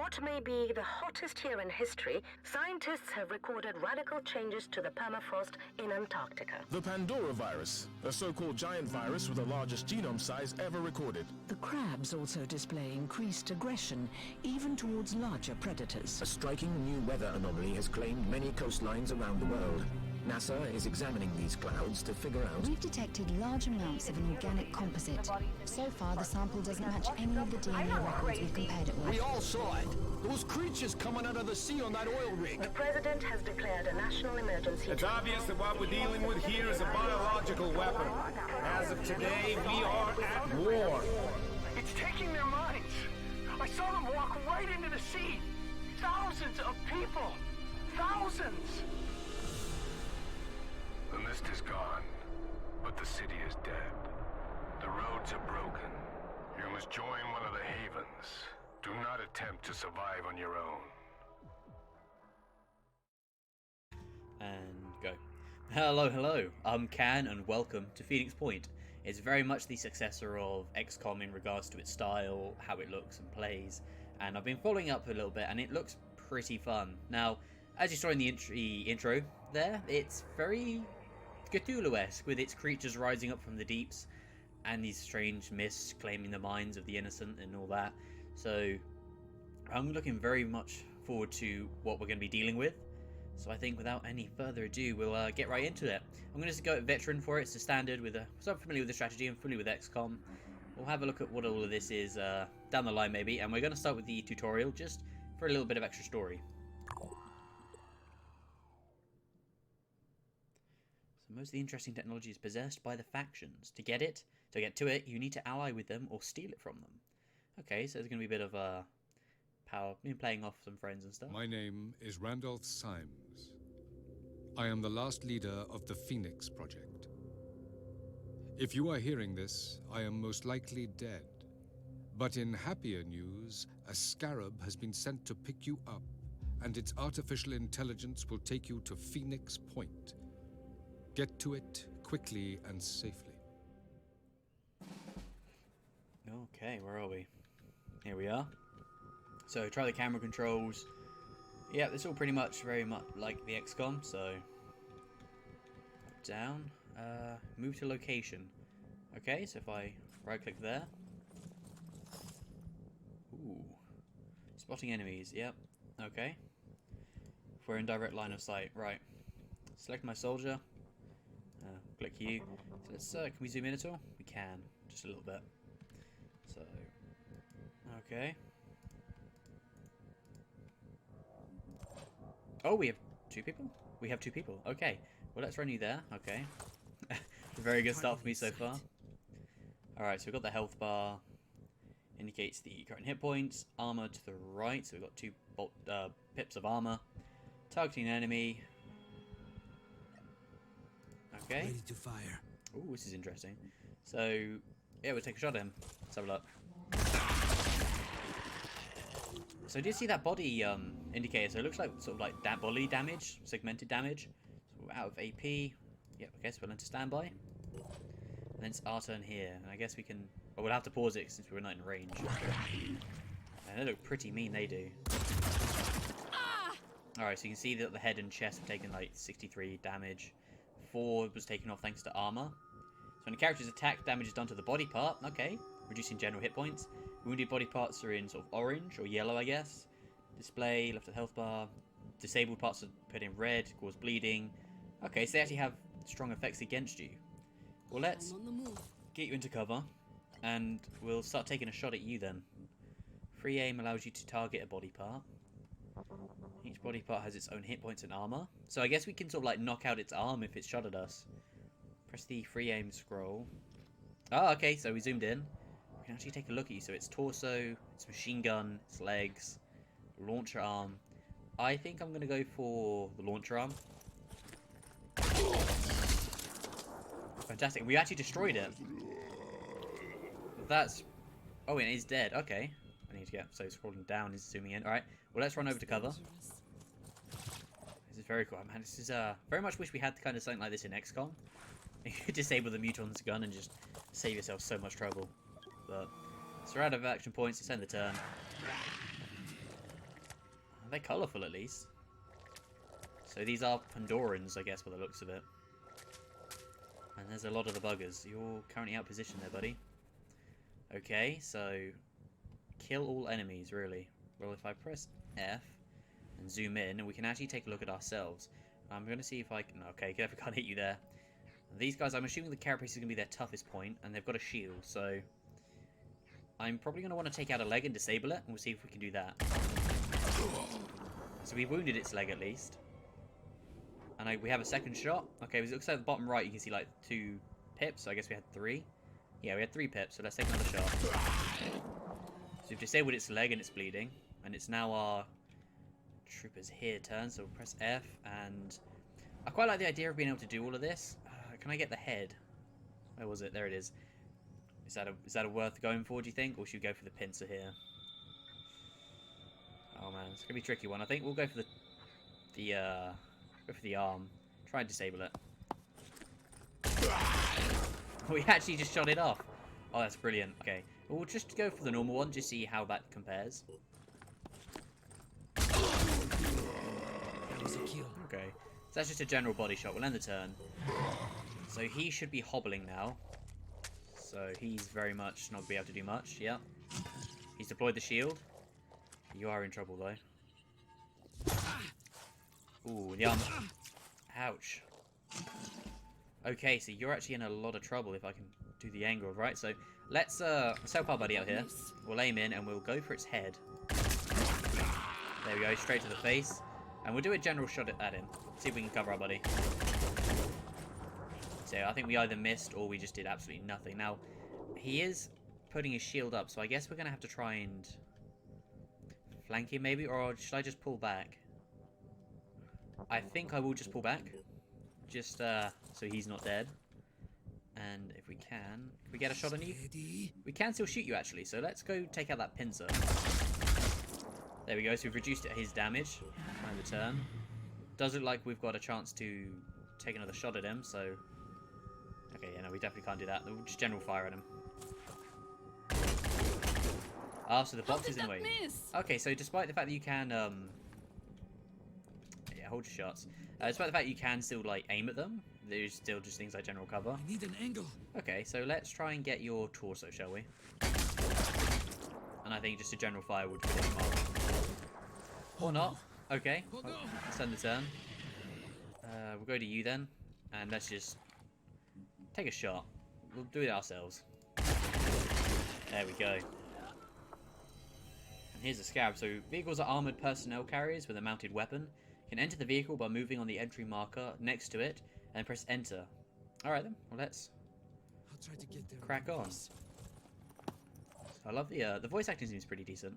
what may be the hottest year in history, scientists have recorded radical changes to the permafrost in Antarctica. The Pandora virus, a so-called giant virus with the largest genome size ever recorded. The crabs also display increased aggression, even towards larger predators. A striking new weather anomaly has claimed many coastlines around the world. NASA is examining these clouds to figure out... We've detected large amounts of an organic composite. So far, the sample doesn't match any of the DNA records we've compared it with. We all saw it. Those creatures coming out of the sea on that oil rig. The president has declared a national emergency. It's obvious that what we're dealing with here is a biological weapon. As of today, we are at war. It's taking their minds. I saw them walk right into the sea. Thousands of people. Thousands. The mist is gone, but the city is dead. The roads are broken. You must join one of the havens. Do not attempt to survive on your own. And go. Hello, I'm Can and welcome to Phoenix Point. It's very much the successor of XCOM in regards to its style, how it looks and plays, and I've been following up a little bit and it looks pretty fun. Now, as you saw in the intro there, it's very Cthulhu-esque with its creatures rising up from the deeps and these strange mists claiming the minds of the innocent and all that. So I'm looking very much forward to what we're going to be dealing with. So I think without any further ado, we'll get right into it. I'm going to just go at veteran for it. It's a standard with so I'm familiar with the strategy. I'm familiar with XCOM. We'll have a look at what all of this is down the line maybe. And we're going to start with the tutorial just for a little bit of extra story. Most of the interesting technology is possessed by the factions. To get to it, you need to ally with them or steal it from them. Okay, so there's going to be a bit of power, playing off some friends and stuff. My name is Randolph Symes. I am the last leader of the Phoenix Project. If you are hearing this, I am most likely dead. But in happier news, a scarab has been sent to pick you up, and its artificial intelligence will take you to Phoenix Point. Get to it quickly and safely. Okay, where are we? Here we are. So try the camera controls. Yeah, it's all pretty much very much like the XCOM. So up, down, move to location. Okay, so if I right click there. Ooh, spotting enemies. Yep. Okay. If we're in direct line of sight, right. Select my soldier. Click you. So let's, can we zoom in at all? We can, just a little bit. So, okay. Oh, we have two people? We have two people. Okay. Well, let's run you there. Okay. Very good start for me so far. Alright, so we've got the health bar. Indicates the current hit points. Armor to the right. So we've got two pips of armor. Targeting an enemy. Okay. Ready to fire. Ooh, this is interesting. So, yeah, we'll take a shot at him. Let's have a look. So, do you see that body indicator? So, it looks like sort of like that body damage, segmented damage. So, we're out of AP. Yep, I guess we'll enter standby. And then it's our turn here. And I guess we can... Well, we'll have to pause it since we're not in range. And they look pretty mean, they do. Alright, so you can see that the head and chest have taken like 63 damage. 4 was taken off thanks to armor. So when a character is attacked, damage is done to the body part. Okay. Reducing general hit points. Wounded body parts are in sort of orange or yellow, I guess. Display, left of the health bar. Disabled parts are put in red, cause bleeding. Okay, so they actually have strong effects against you. Well, let's get you into cover. And we'll start taking a shot at you then. Free aim allows you to target a body part. Each body part has its own hit points and armor. So I guess we can sort of like knock out its arm if it's shot at us. Press the free aim scroll. Oh, okay, so we zoomed in. We can actually take a look at you. So it's torso, it's machine gun, it's legs, launcher arm. I think I'm going to go for the launcher arm. Fantastic. We actually destroyed it. That's... Oh, it is dead. Okay. I need to get... So scrolling down is zooming in. Alright. Well, let's run over to cover. This is very cool. Man, this is... very much wish we had kind of something like this in XCOM. You could disable the Muton's gun and just save yourself so much trouble. But... So we're out of action points. Let's end the turn. They're colourful, at least. So these are Pandorans, I guess, by the looks of it. And there's a lot of the buggers. You're currently out of position there, buddy. Okay, so... kill all enemies, really. Well, if I press F and zoom in, we can actually take a look at ourselves. I'm going to see if I can... Okay, I can't hit you there. These guys, I'm assuming the carapace is going to be their toughest point, and they've got a shield, so... I'm probably going to want to take out a leg and disable it, and we'll see if we can do that. So we wounded its leg, at least. And we have a second shot. Okay, it looks like at the bottom right, you can see, like, 2 pips, so I guess we had 3. Yeah, we had 3 pips, so let's take another shot. So we've disabled its leg, and it's bleeding. And it's now our trooper's here turn, so we'll press F, and... I quite like the idea of being able to do all of this. Can I get the head? Where was it? There it is. Is that a worth going for, do you think? Or should we go for the pincer here? Oh man, it's gonna be a tricky one. I think we'll go for the arm. Try and disable it. We actually just shot it off. Oh, that's brilliant. Okay, we'll just go for the normal one, just see how that compares. That was a kill. Okay, so that's just a general body shot. We'll end the turn. So he should be hobbling now. So he's very much not be able to do much. Yeah. He's deployed the shield. You are in trouble though. Ooh, the arm. Ouch. Okay, so you're actually in a lot of trouble if I can do the angle, right? So let's help our buddy out here. We'll aim in and we'll go for its head. There we go, straight to the face. And we'll do a general shot at him. See if we can cover our buddy. So I think we either missed or we just did absolutely nothing. Now, he is putting his shield up, so I guess we're going to have to try and flank him maybe, or should I just pull back? I think I will just pull back, just so he's not dead. And if we get a shot on you? We can still shoot you actually, so let's go take out that pincer. There we go, so we've reduced his damage and the turn. Does look like we've got a chance to take another shot at him, so... Okay, yeah, no, we definitely can't do that. We'll just general fire at him. Ah, so the box is in the way. Okay, so despite the fact that you can, yeah, hold your shots. Despite the fact you can still, like, aim at them, there's still just things like general cover. I need an angle. Okay, so let's try and get your torso, shall we? And I think just a general fire would finish him off. Or not. Okay, well, let's end the turn. We'll go to you then, and let's just take a shot. We'll do it ourselves. There we go. And here's the scarab. So vehicles are armored personnel carriers with a mounted weapon. You can enter the vehicle by moving on the entry marker next to it and press enter. Alright then, well let's I'll try to get there crack on. I love the voice acting seems pretty decent.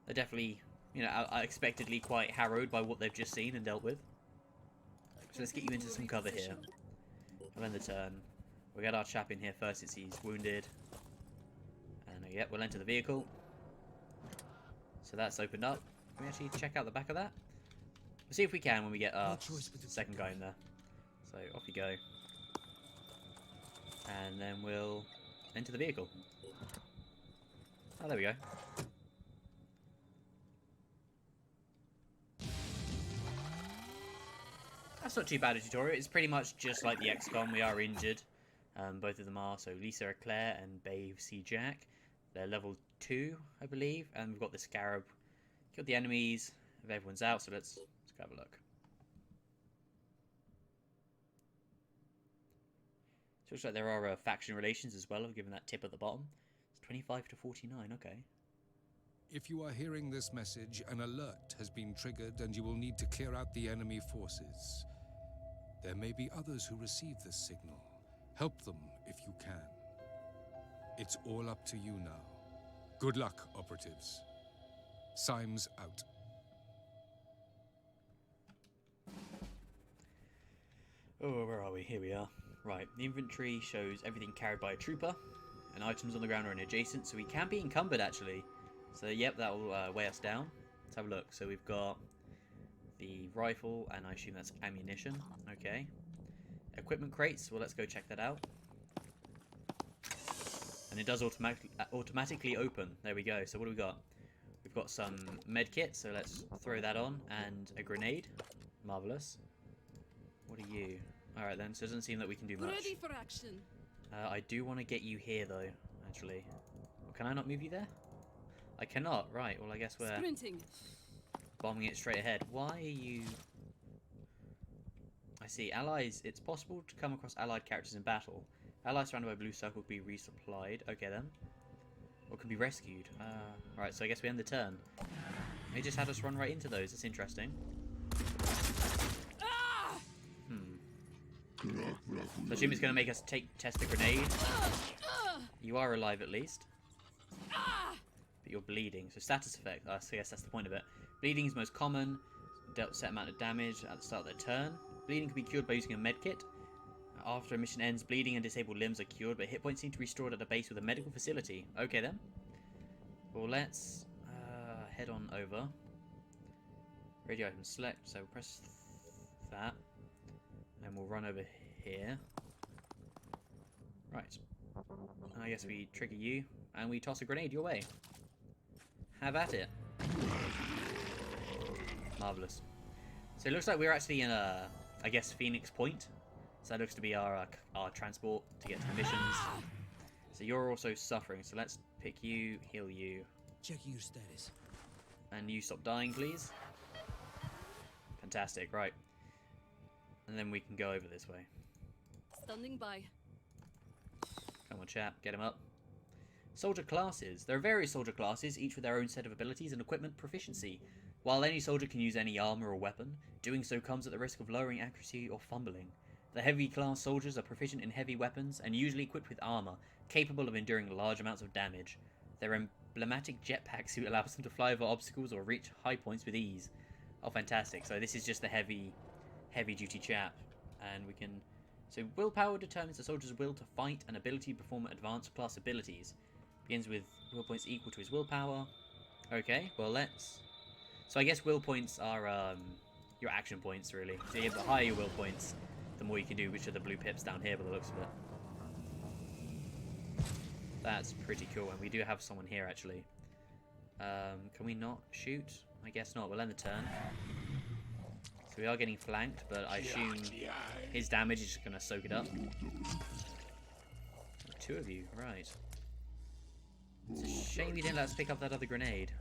They're definitely, you know, unexpectedly quite harrowed by what they've just seen and dealt with. So let's get you into some cover here. We'll end the turn. We'll get our chap in here first since he's wounded. And yep, we'll enter the vehicle. So that's opened up. Can we actually check out the back of that? We'll see if we can when we get our second guy in there. So off you go. And then we'll enter the vehicle. Oh, there we go. That's not too bad a tutorial. It's pretty much just like the XCOM. We are injured. Both of them are. So Lisa Eclair and Babe C. Jack. They're level 2, I believe. And we've got the Scarab. Killed the enemies. If everyone's out, so let's have a look. So it looks like there are faction relations as well, given that tip at the bottom. It's 25 to 49, okay. If you are hearing this message, an alert has been triggered and you will need to clear out the enemy forces. There may be others who receive this signal. Help them if you can. It's all up to you now. Good luck, operatives. Symes out. Oh, where are we? Here we are. Right, the inventory shows everything carried by a trooper, and items on the ground are adjacent, so we can be encumbered actually. So yep, that will weigh us down. Let's have a look. So we've got the rifle, and I assume that's ammunition. Okay. Equipment crates. Well, let's go check that out. And it does automatically open. There we go. So what do we got? We've We've got some med kit, so let's throw that on, and a grenade. Marvelous. What are you? Alright then, so it doesn't seem that we can do much. Ready for action. I do want to get you here though, actually. Well, can I not move you there? I cannot, right, well I guess we're Sprinting. bombing it straight ahead. Why are you... I see, allies, it's possible to come across allied characters in battle. Allies surrounded by blue circle can be resupplied. Okay then. Or can be rescued. Right, so I guess we end the turn. They just had us run right into those. That's interesting. So I assume it's going to make us test the grenade. You are alive at least. But you're bleeding. So status effect. I guess that's the point of it. Bleeding is most common. Dealt a set amount of damage at the start of their turn. Bleeding can be cured by using a medkit. After a mission ends, bleeding and disabled limbs are cured, but hit points need to be restored at a base with a medical facility. Okay then. Well, let's head on over. Radio item select, so press that. And we'll run over here. Right. I guess we trigger you, and we toss a grenade your way. Have at it. Marvellous. So it looks like we're actually in a, I guess, Phoenix Point. So that looks to be our transport to get to the missions. So you're also suffering, so let's pick you, heal you. Checking your status. And you stop dying, please. Fantastic, right. And then we can go over this way. Standing by. Come on, chap, get him up. Soldier classes. There are various soldier classes, each with their own set of abilities and equipment proficiency. While any soldier can use any armor or weapon, doing so comes at the risk of lowering accuracy or fumbling. The heavy class soldiers are proficient in heavy weapons and usually equipped with armor, capable of enduring large amounts of damage. Their emblematic jetpack suit allows them to fly over obstacles or reach high points with ease. Oh, fantastic. So this is just the heavy duty chap. And we can... So willpower determines the soldier's will to fight and ability to perform advanced class abilities. Begins with will points equal to his willpower. Okay, well let's... So I guess will points are your action points, really. So you have the higher your will points, the more you can do, which are the blue pips down here by the looks of it. That's pretty cool, and we do have someone here, actually. Can we not shoot? I guess not. We'll end the turn. So we are getting flanked, but I assume his damage is just going to soak it up. Two of you, right. It's a shame you didn't let us pick up that other grenade.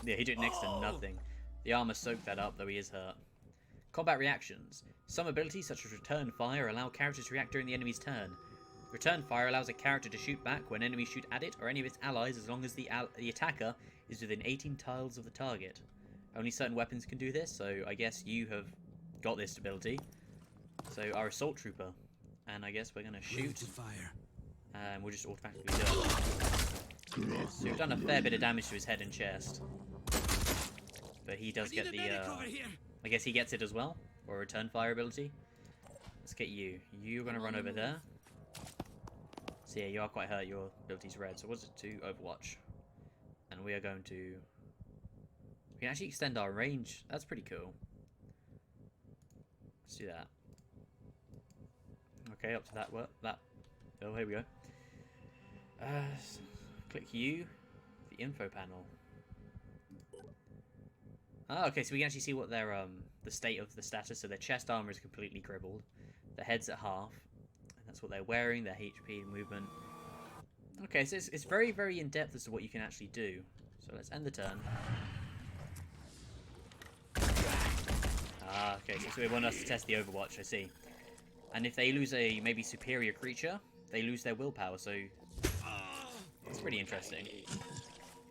Yeah, he did next to nothing. The armor soaked that up, though he is hurt. Combat reactions. Some abilities, such as Return Fire, allow characters to react during the enemy's turn. Return Fire allows a character to shoot back when enemies shoot at it or any of its allies, as long as the attacker is within 18 tiles of the target. Only certain weapons can do this, so I guess you have got this ability. So our Assault Trooper. And I guess we're going to shoot. And we'll just automatically do it. So we've done a fair bit of damage to his head and chest. But he does get the... I guess he gets it as well. Or a Return Fire ability. Let's get you. You're going to run over there. So yeah, you are quite hurt. Your ability's red. So what's it to Overwatch? And we are going to... We can actually extend our range. That's pretty cool. Let's do that. Okay, up to that. Oh, here we go. Click U. The info panel. Ah, okay, so we can actually see what their the state of the status. So their chest armor is completely crippled. Their head's at half. And that's what they're wearing. Their HP, movement. Okay, so it's very, very in depth as to what you can actually do. So let's end the turn. Ah, okay, so they want us to test the Overwatch, I see. And if they lose a maybe superior creature, they lose their willpower, so it's pretty interesting.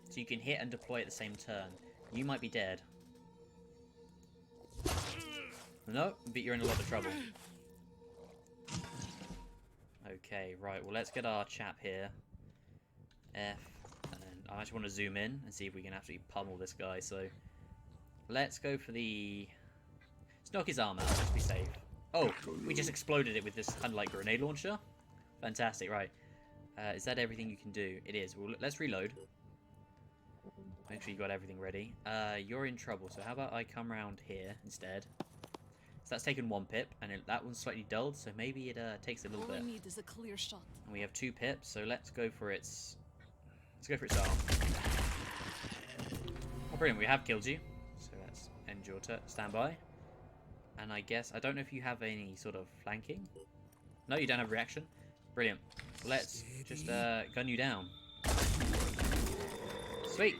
So you can hit and deploy at the same turn. You might be dead. No, but you're in a lot of trouble. Okay, right, well let's get our chap here. F, and then I actually want to zoom in and see if we can actually pummel this guy, so let's go for the... Let's knock his arm out, let's be safe. Oh, we just exploded it with this kind of like grenade launcher. Fantastic, right. Is that everything you can do? It is. Well, let's reload. Make sure you got everything ready. You're in trouble, so how about I come around here instead. So that's taken 1 pip, and that one's slightly dulled, so maybe it takes a little All bit. I need is a clear shot. And we have 2 pips, so let's go for its arm. Oh, brilliant! We have killed you, so let's end your standby. And I guess I don't know if you have any sort of flanking. No, you don't have reaction. Brilliant. Let's just gun you down. Sweet.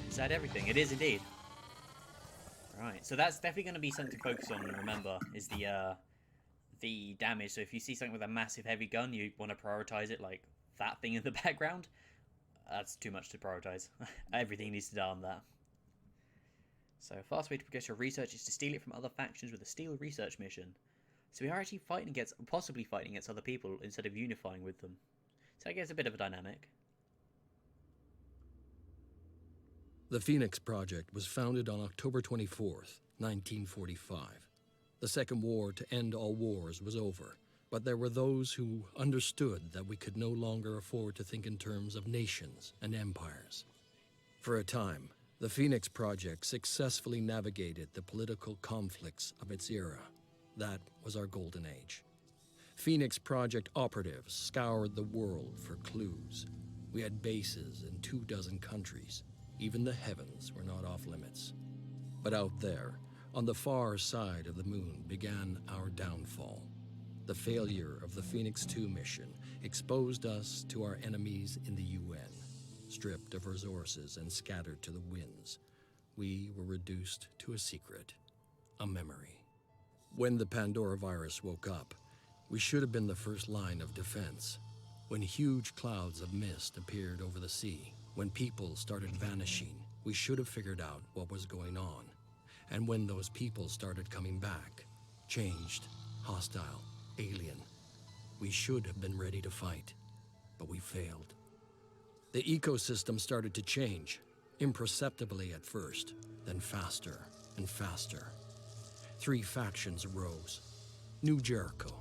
Is that everything? It is indeed. Right, so that's definitely going to be something to focus on. Remember, is the damage. So if you see something with a massive heavy gun, you want to prioritize it, like that thing in the background. That's too much to prioritize. Everything needs to die on that. So a fast way to progress your research is to steal it from other factions with a steal research mission. So we are actually possibly fighting against other people instead of unifying with them. So I guess a bit of a dynamic. The Phoenix Project was founded on October 24th, 1945. The Second War to end all wars was over, but there were those who understood that we could no longer afford to think in terms of nations and empires. For a time, the Phoenix Project successfully navigated the political conflicts of its era. That was our golden age. Phoenix Project operatives scoured the world for clues. We had bases in 24 countries. Even the heavens were not off limits. But out there, on the far side of the moon, began our downfall. The failure of the Phoenix 2 mission exposed us to our enemies in the UN. Stripped of resources and scattered to the winds, we were reduced to a secret, a memory. When the Pandora virus woke up, we should have been the first line of defense. When huge clouds of mist appeared over the sea, when people started vanishing, we should have figured out what was going on. And when those people started coming back, changed, hostile, alien, we should have been ready to fight, but we failed. The ecosystem started to change, imperceptibly at first, then faster and faster. 3 factions arose. New Jericho,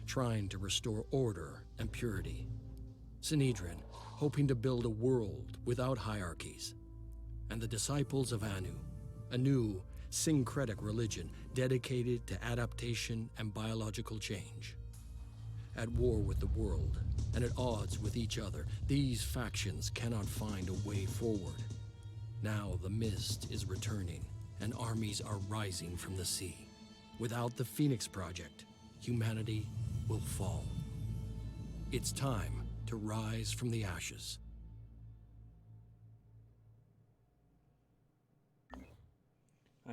trying to restore order and purity. Sanhedrin, hoping to build a world without hierarchies. And the disciples of Anu, a new syncretic religion dedicated to adaptation and biological change. At war with the world, and at odds with each other, these factions cannot find a way forward. Now the mist is returning, and armies are rising from the sea. Without the Phoenix Project, humanity will fall. It's time to rise from the ashes.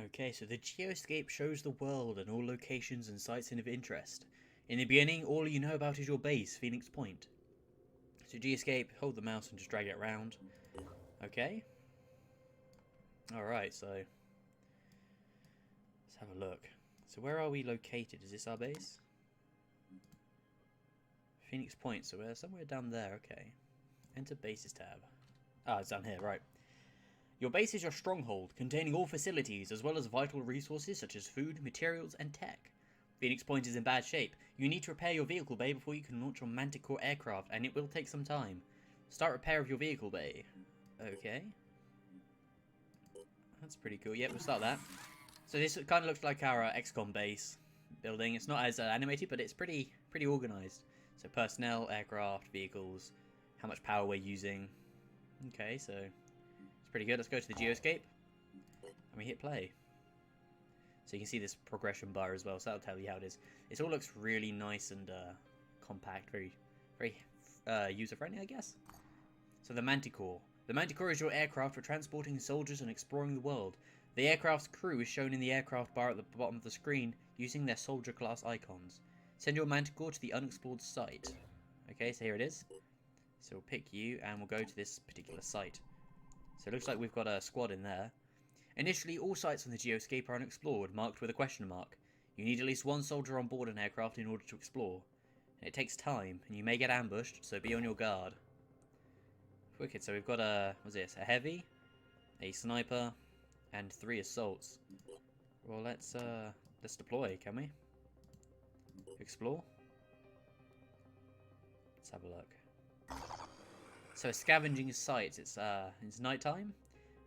Okay, so the geoscape shows the world and all locations and sites of interest. In the beginning, all you know about is your base, Phoenix Point. So geoscape, hold the mouse and just drag it around. Okay. Alright, so let's have a look. So where are we located? Is this our base? Phoenix Point, so we're somewhere down there, okay. Enter bases tab. Ah, it's down here, right. Your base is your stronghold, containing all facilities as well as vital resources such as food, materials, and tech. Phoenix Point is in bad shape. You need to repair your vehicle bay before you can launch your Manticore aircraft, and it will take some time. Start repair of your vehicle bay. Okay. That's pretty cool. Yeah, we'll start that. So this kind of looks like our XCOM base building. It's not as animated, but it's pretty organized. So personnel, aircraft, vehicles, how much power we're using. Okay, so it's pretty good. Let's go to the geoscape, and we hit play. So you can see this progression bar as well, so that'll tell you how it is. It all looks really nice and compact, very user-friendly, I guess. So the Manticore. The Manticore is your aircraft for transporting soldiers and exploring the world. The aircraft's crew is shown in the aircraft bar at the bottom of the screen using their soldier class icons. Send your Manticore to the unexplored site. Okay, so here it is. So we'll pick you and we'll go to this particular site. So it looks like we've got a squad in there. Initially, all sites on the geoscape are unexplored, marked with a question mark. You need at least 1 soldier on board an aircraft in order to explore. And it takes time, and you may get ambushed, so be on your guard. Wicked, so we've got what's this? A heavy, a sniper, and 3 assaults. Well, let's deploy, can we? Explore? Let's have a look. So a scavenging site, it's nighttime.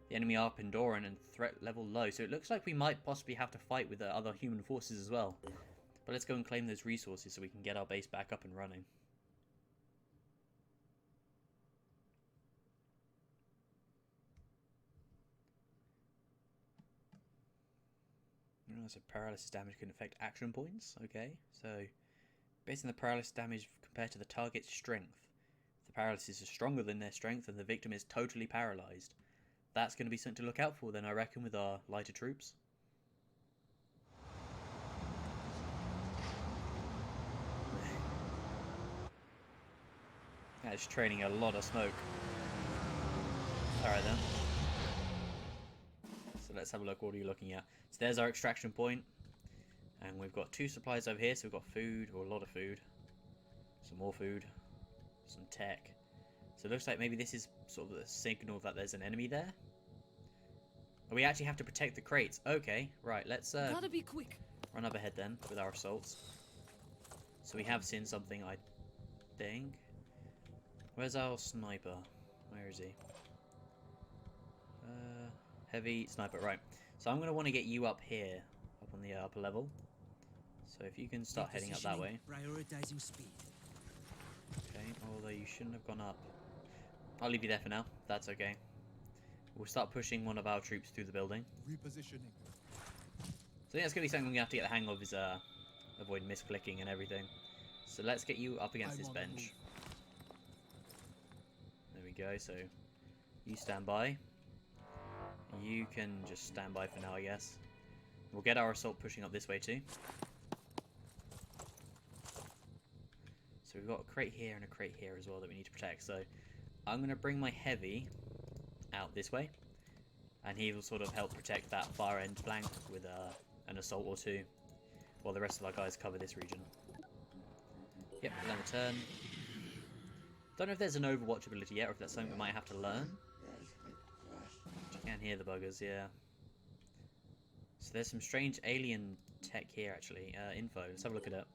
The enemy are Pandoran and threat level low, so it looks like we might possibly have to fight with the other human forces as well. But let's go and claim those resources so we can get our base back up and running. So paralysis damage can affect action points. Okay, so based on the paralysis damage compared to the target's strength. If the paralysis is stronger than their strength and the victim is totally paralyzed, that's going to be something to look out for then, I reckon, with our lighter troops. That's training a lot of smoke. Alright then. So let's have a look. What are you looking at? So there's our extraction point. And we've got 2 supplies over here. So we've got food, or a lot of food. Some more food. Some tech. So it looks like maybe this is sort of a signal that there's an enemy there. We actually have to protect the crates. Okay, right. Let's gotta be quick. Run up ahead then with our assaults. So we have seen something, I think. Where's our sniper? Where is he? Heavy sniper, right. So I'm going to want to get you up here, up on the upper level. So if you can start heading up that way. Prioritizing speed. Okay, although you shouldn't have gone up. I'll leave you there for now. That's okay. We'll start pushing one of our troops through the building. Repositioning. So yeah, it's going to be something I'm going to have to get the hang of, is avoid misclicking and everything. So let's get you up against this bench. There we go, so you stand by. You can just stand by for now, I guess. We'll get our assault pushing up this way too. So we've got a crate here and a crate here as well that we need to protect. So I'm going to bring my heavy out this way. And he will sort of help protect that far end flank with an assault or two. While the rest of our guys cover this region. Yep, let me turn. Don't know if there's an Overwatch ability yet, or if that's something we might have to learn. You can hear the buggers, yeah. So there's some strange alien tech here, actually. Info. Let's have a look at it.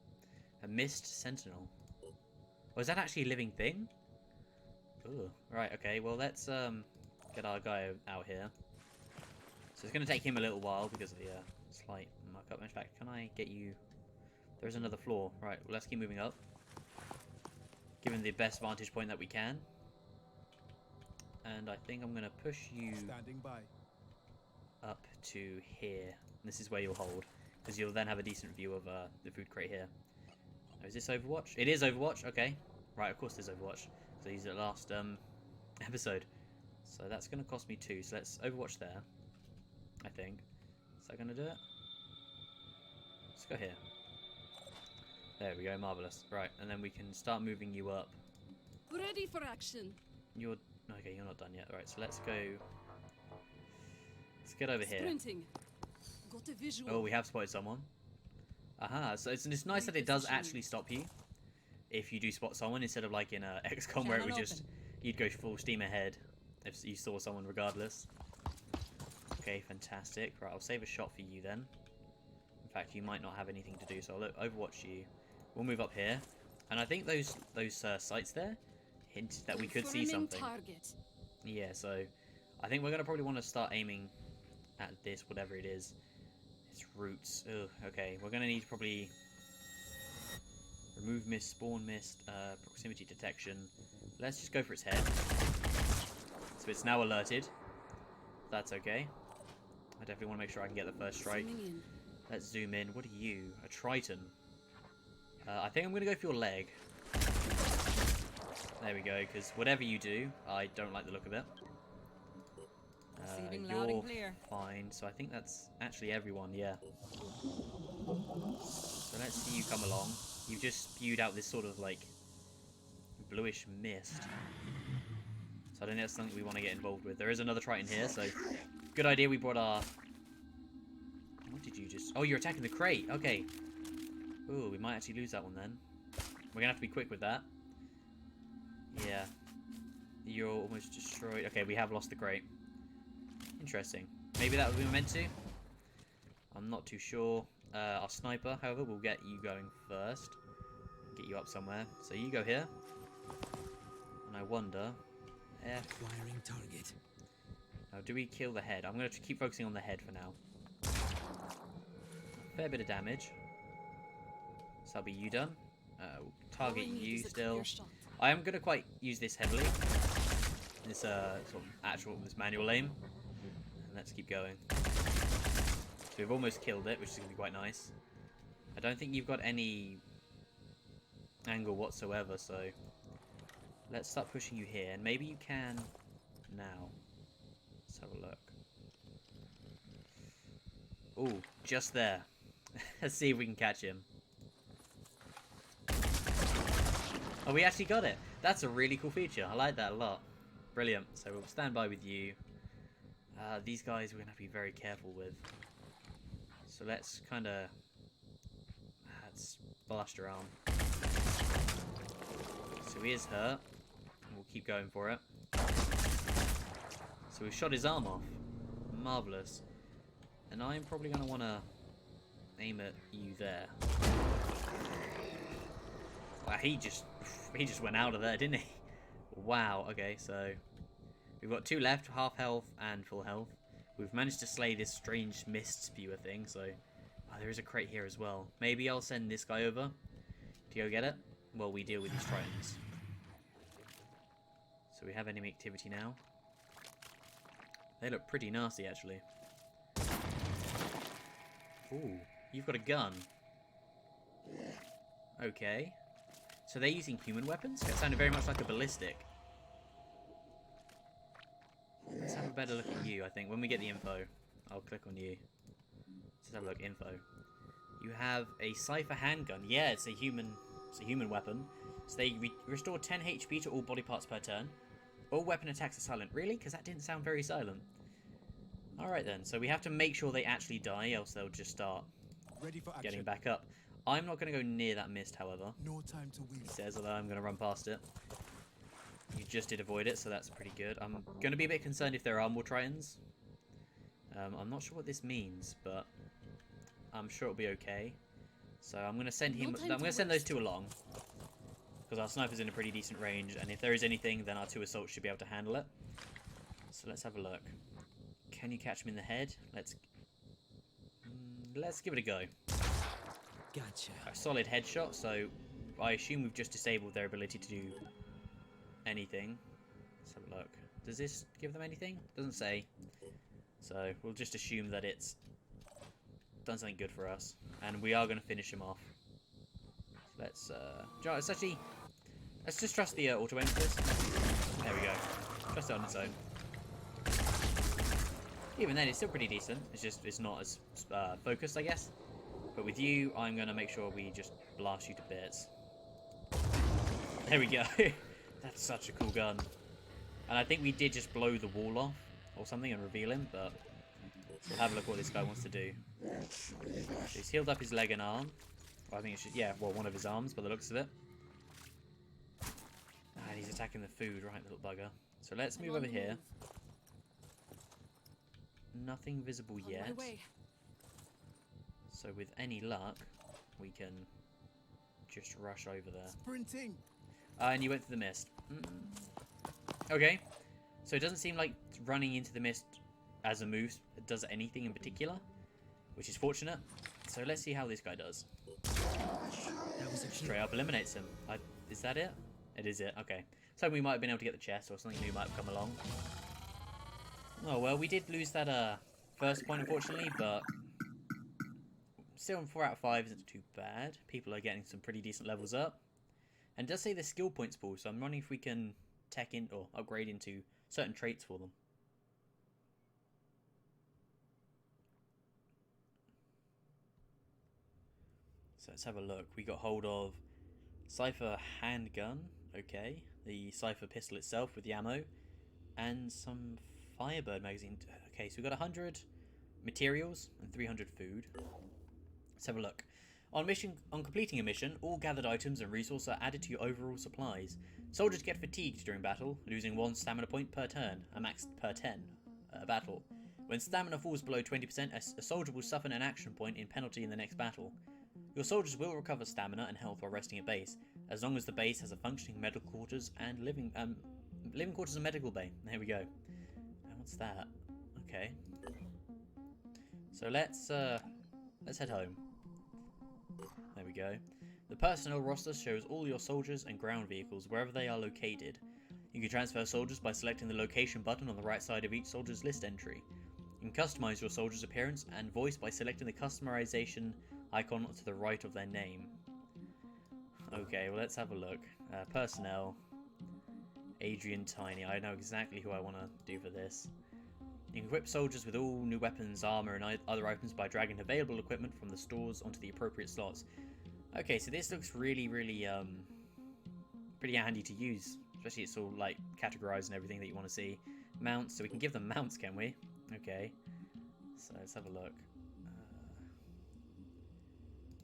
A mist sentinel. Oh, is that actually a living thing? Ooh. Right, okay. Well, let's get our guy out here. So it's going to take him a little while because of the slight muck-up. In fact, can I get you... There's another floor. Right, well, let's keep moving up. Give him the best vantage point that we can. And I think I'm going to push you up to here. This is where you'll hold, because you'll then have a decent view of the food crate here. Oh, is this Overwatch? It is Overwatch, okay. Right, of course there's Overwatch. So he's at last episode. So that's going to cost me 2. So let's Overwatch there, I think. Is that going to do it? Let's go here. There we go, marvellous. Right, and then we can start moving you up. Ready for action. You're... Okay, you're not done yet. Alright, so let's go... Let's get over here. Sprinting. Got a visual. Oh, we have spotted someone. Aha, so it's nice that it does actually stop you if you do spot someone, instead of like in XCOM where it would just... You'd go full steam ahead if you saw someone regardless. Okay, fantastic. Right, I'll save a shot for you then. In fact, you might not have anything to do, so I'll overwatch you. We'll move up here. And I think those sights there hint that we could see something. Target. Yeah, so I think we're going to probably want to start aiming at this, whatever it is. Its roots. Ugh, okay, we're going to need to probably remove mist, spawn mist, proximity detection. Let's just go for its head. So it's now alerted. That's okay. I definitely want to make sure I can get the first strike. Let's zoom in. What are you? A Triton. I think I'm going to go for your leg. There we go, because whatever you do, I don't like the look of it. You're fine, so I think that's actually everyone, yeah. So let's see you come along. You've just spewed out this sort of, like, bluish mist. So I don't think that's something we want to get involved with. There is another Triton here, so good idea we brought our... What did you just... Oh, you're attacking the crate. Okay. Ooh, we might actually lose that one then. We're going to have to be quick with that. Yeah. You're almost destroyed. Okay, we have lost the crate. Interesting. Maybe that we were meant to. I'm not too sure. Our sniper, however, will get you going first. Get you up somewhere. So you go here. And I wonder... Acquiring target. Now, do we kill the head? I'm going to keep focusing on the head for now. Fair bit of damage. So that'll be you done. We'll target you still. I am going to quite use this heavily. This sort of this manual aim. And let's keep going. So we've almost killed it, which is going to be quite nice. I don't think you've got any angle whatsoever, so let's start pushing you here. And maybe you can now. Let's have a look. Ooh, just there. Let's see if we can catch him. Oh, we actually got it. That's a really cool feature. I like that a lot. Brilliant. So we'll stand by with you. These guys we're going to have to be very careful with. So let's kind of... Let's blast her arm. So he is hurt. We'll keep going for it. So we've shot his arm off. Marvellous. And I'm probably going to want to aim at you there. Wow, he just went out of there, didn't he? Wow, okay, so we've got 2 left, half health and full health. We've managed to slay this strange mist spewer thing, so there is a crate here as well. Maybe I'll send this guy over to go get it while we deal with these tritons. So we have enemy activity now. They look pretty nasty, actually. Ooh, you've got a gun. Okay. So they're using human weapons? That sounded very much like a ballistic. Let's have a better look at you, I think. When we get the info, I'll click on you. Let's have a look, info. You have a Cypher handgun. Yeah, it's a human weapon. So they restore 10 HP to all body parts per turn. All weapon attacks are silent. Really? Because that didn't sound very silent. Alright then, so we have to make sure they actually die, else they'll just start getting back up. I'm not going to go near that mist, however. No time to win. He says, although I'm going to run past it. You just did avoid it, so that's pretty good. I'm going to be a bit concerned if there are more tritons. I'm not sure what this means, but I'm sure it'll be okay. So I'm going to send him. I'm going to send those 2 along because our sniper's in a pretty decent range, and if there is anything, then our 2 assaults should be able to handle it. So let's have a look. Can you catch him in the head? Let's give it a go. Gotcha. A solid headshot, so I assume we've just disabled their ability to do anything. Let's have a look. Does this give them anything? Doesn't say. So we'll just assume that it's done something good for us, and we are going to finish him off. So let's just trust the auto aim for this. There we go. Trust it on its own. Even then, it's still pretty decent. It's not as focused, I guess. But with you, I'm going to make sure we just blast you to bits. There we go. That's such a cool gun. And I think we did just blow the wall off or something and reveal him, but we'll have a look what this guy wants to do. So he's healed up his leg and arm. Well, I think it's just, yeah, well, one of his arms by the looks of it. And he's attacking the food, right, little bugger. So let's move over here. Nothing visible yet. So with any luck, we can just rush over there. Sprinting. And you went through the mist. Okay. So it doesn't seem like running into the mist as a move does anything in particular, which is fortunate. So let's see how this guy does. Straight up eliminates him. Is that it? It is it. Okay. So we might have been able to get the chest, or something new might have come along. Oh well, we did lose that first point, unfortunately, but still 4 out of 5 isn't too bad. People are getting some pretty decent levels up. And it does say the skill points pool, so I'm wondering if we can tech in or upgrade into certain traits for them. So let's have a look. We got hold of Cypher handgun, okay. The Cypher pistol itself with the ammo. And some Firebird magazine. Okay, so we've got 100 materials and 300 food. Let's have a look. On completing a mission, all gathered items and resources are added to your overall supplies. Soldiers get fatigued during battle, losing 1 stamina point per turn, a max per 10 battle. When stamina falls below 20%, a soldier will suffer an action point in penalty in the next battle. Your soldiers will recover stamina and health while resting at base, as long as the base has a functioning medical quarters and living quarters and medical bay. There we go. And What's that? Okay. So let's head home. There we go. The personnel roster shows all your soldiers and ground vehicles wherever they are located. You can transfer soldiers by selecting the location button on the right side of each soldier's list entry. You can customize your soldier's appearance and voice by selecting the customization icon to the right of their name. Okay, well let's have a look. Personnel. Adrian Tiny. I know exactly who I want to do for this. You can equip soldiers with all new weapons, armor, and other items by dragging available equipment from the stores onto the appropriate slots. Okay, so this looks really, really, pretty handy to use. Especially it's all, like, categorized and everything that you want to see. Mounts, so we can give them mounts, can we? Okay. So let's have a look.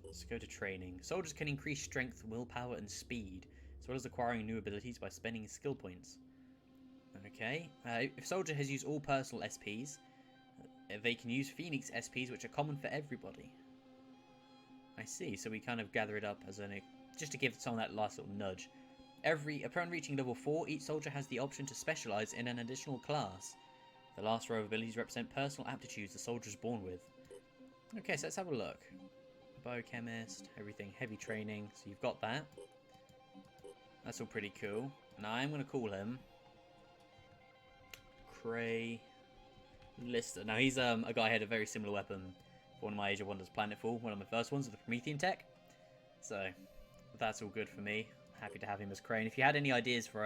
Let's go to training. Soldiers can increase strength, willpower, and speed, as well as acquiring new abilities by spending skill points. Okay. If a soldier has used all personal SPs, they can use Phoenix SPs, which are common for everybody. I see. So we kind of gather it up as just to give someone that last little nudge. Upon reaching level 4, each soldier has the option to specialize in an additional class. The last row of abilities represent personal aptitudes the soldier is born with. Okay, so let's have a look. Biochemist, everything, heavy training. So you've got that. That's all pretty cool. Now I'm going to call him Cray Lister. Now he's a guy who had a very similar weapon for one of my Age of Wonders Planetfall, one of my first ones with the Promethean tech. So that's all good for me. Happy to have him as Crane. If you had any ideas for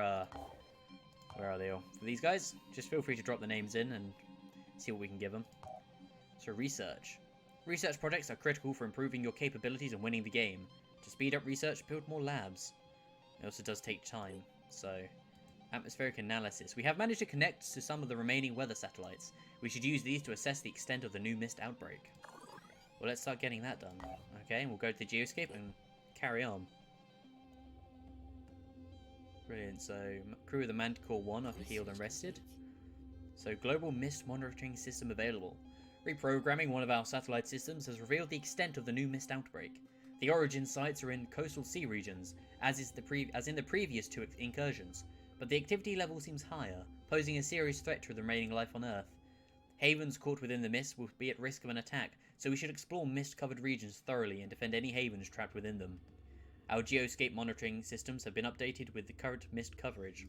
where are they all? For these guys, just feel free to drop the names in and see what we can give them. So research. Research projects are critical for improving your capabilities and winning the game. To speed up research, build more labs. It also does take time. So atmospheric analysis. We have managed to connect to some of the remaining weather satellites. We should use these to assess the extent of the new mist outbreak. Well, let's start getting that done. Okay, and we'll go to the geoscape and carry on. Brilliant. So, crew of the Manticore 1 are healed and rested. So, global mist monitoring system available. Reprogramming one of our satellite systems has revealed the extent of the new mist outbreak. The origin sites are in coastal sea regions, as in the previous 2 incursions, but the activity level seems higher, posing a serious threat to the remaining life on Earth. Havens caught within the mist will be at risk of an attack, so we should explore mist-covered regions thoroughly and defend any havens trapped within them. Our geoscape monitoring systems have been updated with the current mist coverage.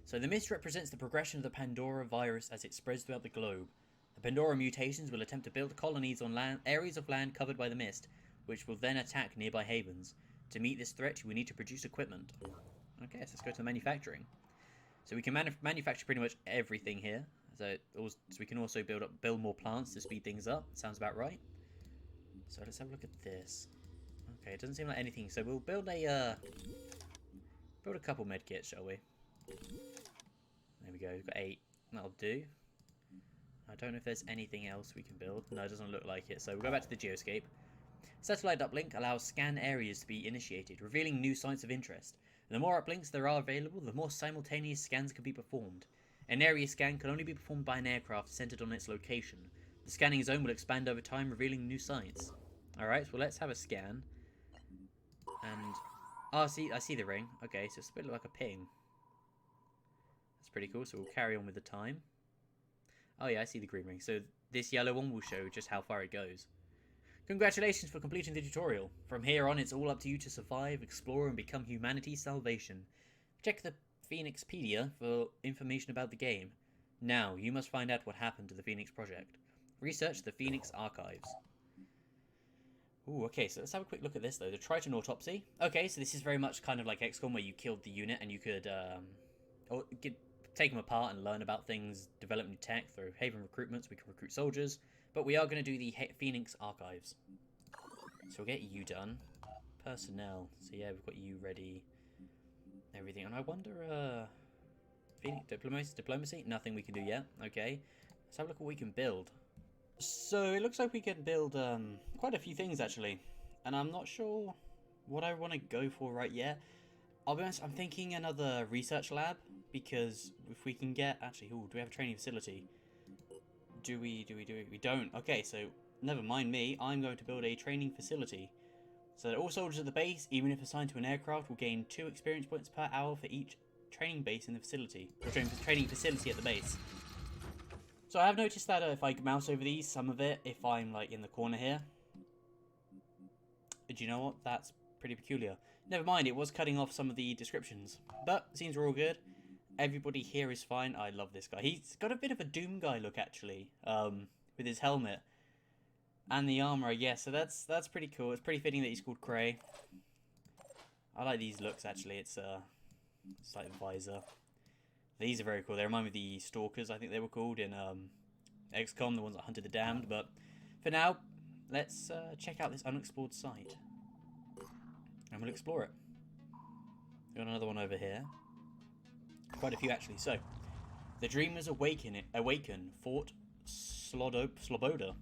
So the mist represents the progression of the Pandora virus as it spreads throughout the globe. The Pandora mutations will attempt to build colonies on areas of land covered by the mist, which will then attack nearby havens. To meet this threat, we need to produce equipment. Okay, so let's go to the manufacturing. So we can manufacture pretty much everything here. So we can also build more plants to speed things up. Sounds about right. So let's have a look at this. Okay, it doesn't seem like anything. So we'll build a couple med kits, shall we? There we go. We've got 8. That'll do. I don't know if there's anything else we can build. No, it doesn't look like it. So we'll go back to the geoscape. Satellite uplink allows scan areas to be initiated, revealing new sites of interest. And the more uplinks there are available, the more simultaneous scans can be performed. An area scan can only be performed by an aircraft centered on its location. The scanning zone will expand over time, revealing new sites. Alright, well let's have a scan. And oh, I see the ring. Okay, so it's a bit like a ping. That's pretty cool. So we'll carry on with the time. Oh yeah, I see the green ring. So this yellow one will show just how far it goes. Congratulations for completing the tutorial. From here on, it's all up to you to survive, explore, and become humanity's salvation. Check the Phoenixpedia for information about the game. Now, you must find out what happened to the Phoenix Project. Research the Phoenix Archives. Ooh, okay, so let's have a quick look at this, though. The Triton Autopsy. Okay, so this is very much kind of like XCOM, where you killed the unit and you could take them apart and learn about things, develop new tech. Through Haven recruitments, we can recruit soldiers. But we are going to do the Phoenix Archives. So we'll get you done. Personnel. So yeah, we've got you ready. Everything. And I wonder, Phoenix Diplomacy? Nothing we can do yet. Okay. Let's have a look at what we can build. So it looks like we can build quite a few things, actually. And I'm not sure what I want to go for right yet. I'll be honest, I'm thinking another research lab. Because if we can get... Actually, do we have a training facility? Do we? We don't. Okay, so never mind me. I'm going to build a training facility. So that all soldiers at the base, even if assigned to an aircraft, will gain 2 experience points per hour for each training base in the facility, or training facility at the base. So I have noticed that if I mouse over these, some of it, if I'm like in the corner here, do you know what? That's pretty peculiar. Never mind, it was cutting off some of the descriptions, but it seems we're all good. Everybody here is fine. I love this guy. He's got a bit of a Doom guy look actually, with his helmet and the armor. Yeah, so that's pretty cool. It's pretty fitting that he's called Cray. I like these looks actually. It's like the visor. These are very cool. They remind me of the Stalkers, I think they were called in XCOM, the ones that hunted the damned. But for now, let's check out this unexplored site. And we'll explore it. Got another one over here. Quite a few actually. So, the Dreamers awaken Fort Sloboda.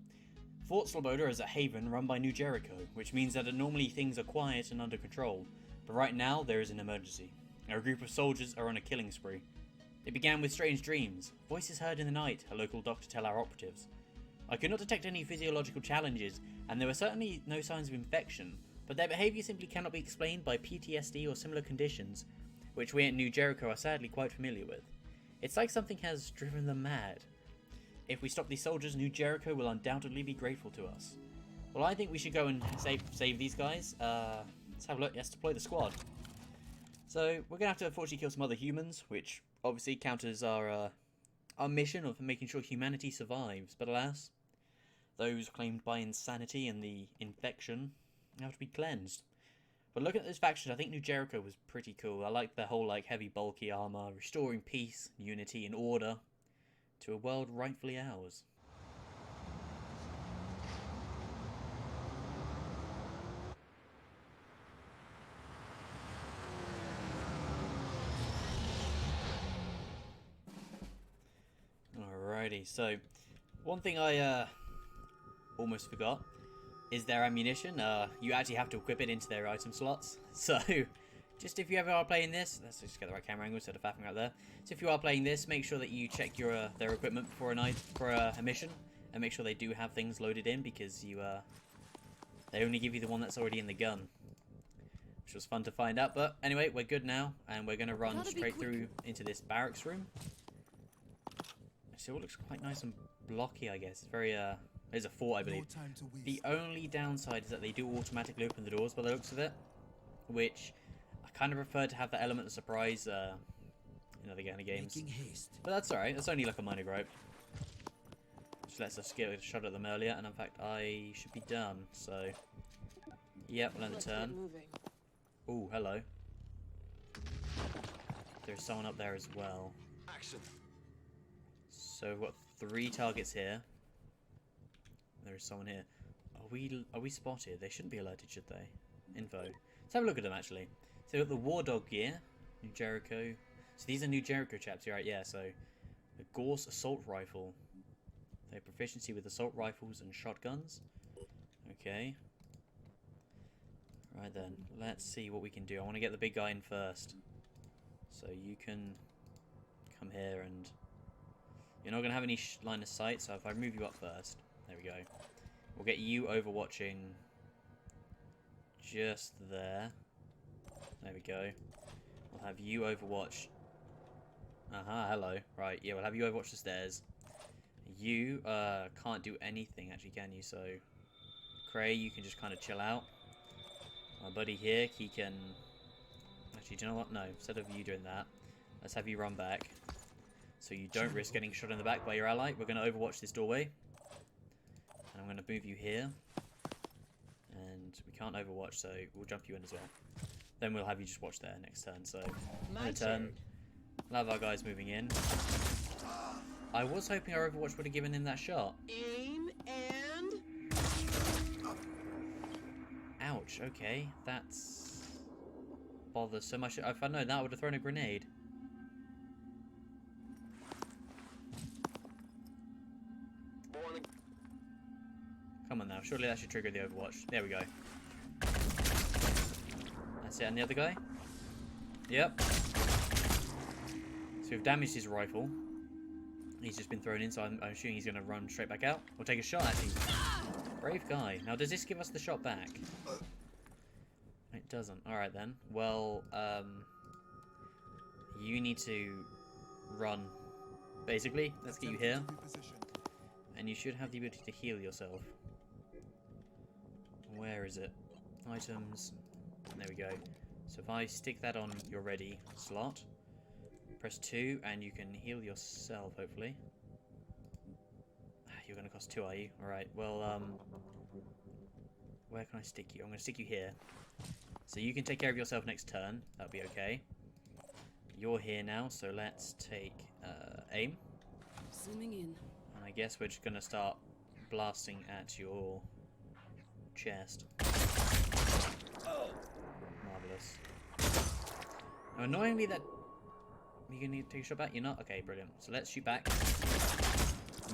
Fort Sloboda is a haven run by New Jericho, which means that normally things are quiet and under control. But right now, there is an emergency. A group of soldiers are on a killing spree. It began with strange dreams, voices heard in the night, a local doctor tell our operatives. I could not detect any physiological challenges, and there were certainly no signs of infection, but their behaviour simply cannot be explained by PTSD or similar conditions, which we at New Jericho are sadly quite familiar with. It's like something has driven them mad. If we stop these soldiers, New Jericho will undoubtedly be grateful to us. Well, I think we should go and save these guys. Let's have a look. Yes, deploy the squad. So, we're going to have to unfortunately kill some other humans, which obviously counters our mission of making sure humanity survives. But alas, those claimed by insanity and the infection have to be cleansed. But looking at those factions, I think New Jericho was pretty cool. I like the whole like heavy bulky armor, restoring peace, unity and order to a world rightfully ours. Alrighty, so one thing I almost forgot is their ammunition. You actually have to equip it into their item slots. So, just if you ever are playing this, let's just get the right camera angle instead of faffing out there. So if you are playing this, make sure that you check your their equipment before a mission, and make sure they do have things loaded in, because they only give you the one that's already in the gun, which was fun to find out. But anyway, we're good now, and we're gonna run straight through into this barracks room. So it looks quite nice and blocky, I guess. It's very there's a fort, I believe. The only downside is that they do automatically open the doors by the looks of it, which I kind of prefer to have that element of surprise in other kind of games. But that's alright, that's only like a minor gripe. Just lets us get a shot at them earlier, and in fact I should be done, so yep, we'll end the turn. Oh, hello. There's someone up there as well. So we've got 3 targets here. There is someone here. Are we spotted? They shouldn't be alerted, should they? Info. Let's have a look at them actually. So we've got the War Dog gear, New Jericho. So these are New Jericho chaps, right? Yeah. So the Gorse assault rifle. They have proficiency with assault rifles and shotguns. Okay. Right then, let's see what we can do. I want to get the big guy in first. So you can come here, and you're not going to have any line of sight, so if I move you up first, there we go. We'll get you overwatching just there. There we go. We'll have you overwatch. Hello. Right, yeah, we'll have you overwatch the stairs. You can't do anything, actually, can you? So, Cray, you can just kind of chill out. My buddy here, he can... Actually, do you know what? No, instead of you doing that, let's have you run back, so you don't risk getting shot in the back by your ally. We're going to overwatch this doorway. And I'm going to move you here. And we can't overwatch, so we'll jump you in as well. Then we'll have you just watch there next turn. So, my turn. We'll have our guys moving in. I was hoping our overwatch would have given him that shot. Aim and... Ouch, okay. That's... bothersome. If I'd known that, I would have thrown a grenade. Come on now, surely that should trigger the overwatch. There we go. That's it, and the other guy? Yep. So we've damaged his rifle. He's just been thrown in, so I'm assuming he's going to run straight back out. We'll take a shot, actually. Brave guy. Now, does this give us the shot back? It doesn't. Alright then. Well, You need to run. Basically, let's get you here. And you should have the ability to heal yourself. Where is it? Items. There we go. So if I stick that on your ready slot, press 2 and you can heal yourself, hopefully. You're going to cost 2, are you? Alright, well, where can I stick you? I'm going to stick you here. So you can take care of yourself next turn. That'll be okay. You're here now, so let's take aim. Zooming in. And I guess we're just going to start blasting at your chest. Marvellous. Now, annoyingly, that... You gonna need to take a shot back? You're not? Okay, brilliant. So let's shoot back.